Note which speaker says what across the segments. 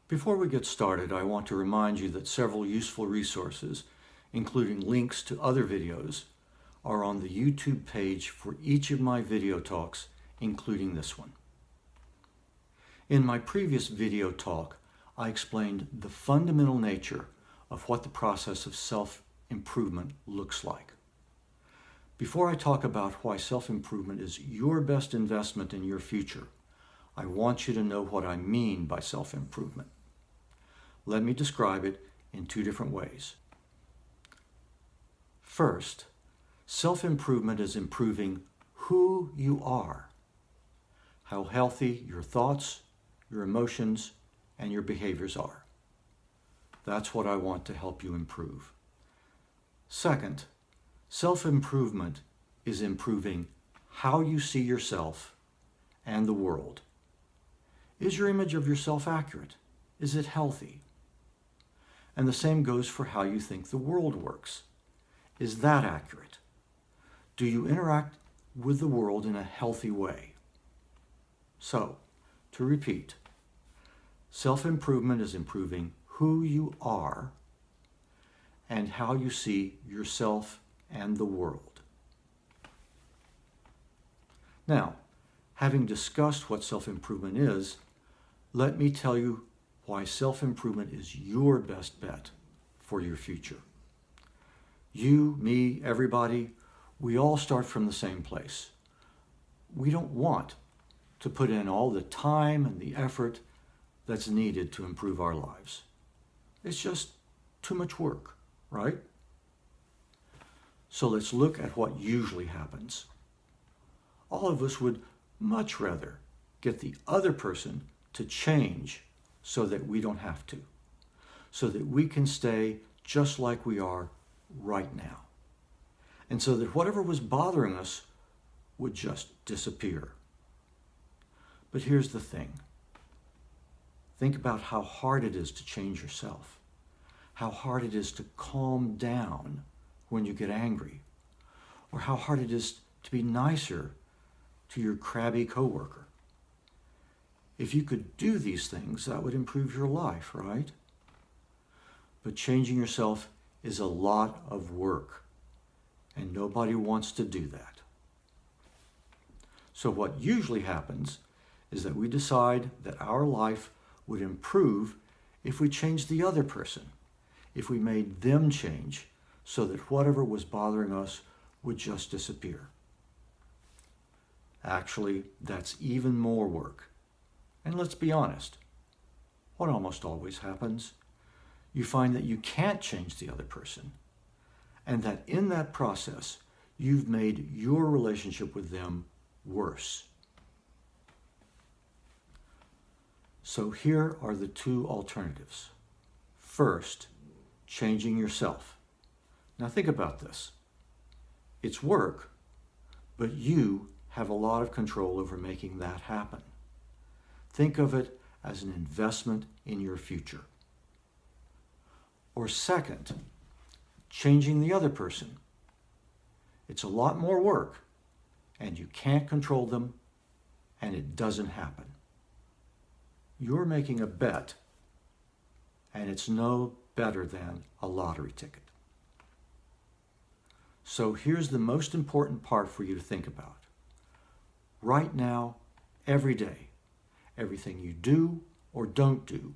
Speaker 1: Before we get started, I want to remind you that several useful resources, including links to other videos, are on the YouTube page for each of my video talks, including this one. In my previous video talk, I explained the fundamental nature of what the process of self-improvement looks like. Before I talk about why self-improvement is your best investment in your future, I want you to know what I mean by self-improvement. Let me describe it in two different ways. First, self-improvement is improving who you are, how healthy your thoughts, your emotions, and your behaviors are. That's what I want to help you improve. Second, self-improvement is improving how you see yourself and the world. Is your image of yourself accurate? Is it healthy? And the same goes for how you think the world works. Is that accurate? Do you interact with the world in a healthy way? So, to repeat, self-improvement is improving who you are and how you see yourself and the world. Now, having discussed what self-improvement is, let me tell you why self-improvement is your best bet for your future. You, me, everybody, we all start from the same place. We don't want to put in all the time and the effort that's needed to improve our lives. It's just too much work, right? So let's look at what usually happens. All of us would much rather get the other person to change so that we don't have to, so that we can stay just like we are right now, and so that whatever was bothering us would just disappear. But here's the thing. Think about how hard it is to change yourself, how hard it is to calm down when you get angry, or how hard it is to be nicer to your crabby coworker. If you could do these things, that would improve your life, right? But changing yourself is a lot of work, and nobody wants to do that. So what usually happens is that we decide that our life would improve if we changed the other person, if we made them change so that whatever was bothering us would just disappear. Actually, that's even more work. And let's be honest, what almost always happens, you find that you can't change the other person, and that in that process, you've made your relationship with them worse. So here are the two alternatives. First, changing yourself. Now think about this. It's work, but you have a lot of control over making that happen. Think of it as an investment in your future. Or second, changing the other person. It's a lot more work, and you can't control them, and it doesn't happen. You're making a bet, and it's no better than a lottery ticket. So here's the most important part for you to think about. Right now, every day, everything you do or don't do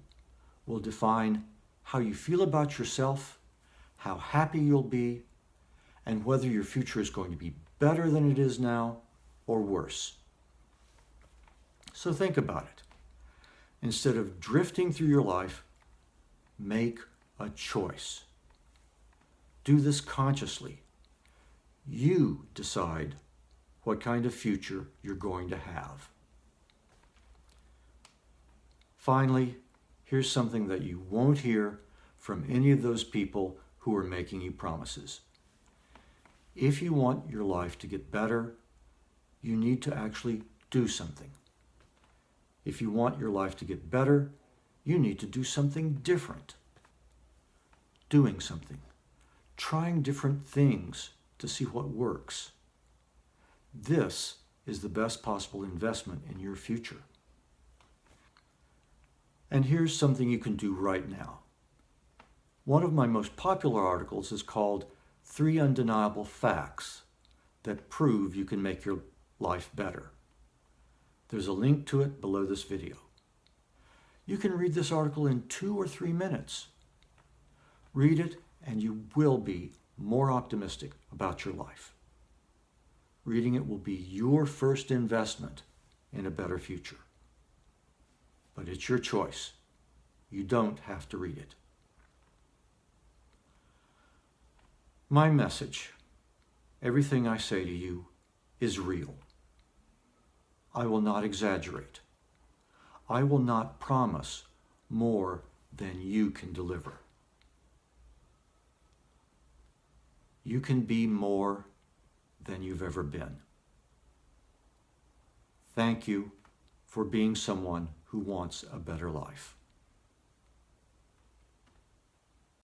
Speaker 1: will define how you feel about yourself, how happy you'll be, and whether your future is going to be better than it is now or worse. So think about it. Instead of drifting through your life, make a choice. Do this consciously. You decide what kind of future you're going to have. Finally, here's something that you won't hear from any of those people who are making you promises. If you want your life to get better, you need to actually do something. If you want your life to get better, you need to do something different. Doing something, trying different things to see what works. This is the best possible investment in your future. And here's something you can do right now. One of my most popular articles is called 3 Undeniable Facts That Prove You Can Make Your Life Better. There's a link to it below this video. You can read this article in 2 or 3 minutes. Read it and you will be more optimistic about your life. Reading it will be your first investment in a better future. But it's your choice. You don't have to read it. My message, everything I say to you, is real. I will not exaggerate. I will not promise more than you can deliver. You can be more than you've ever been. Thank you for being someone who wants a better life.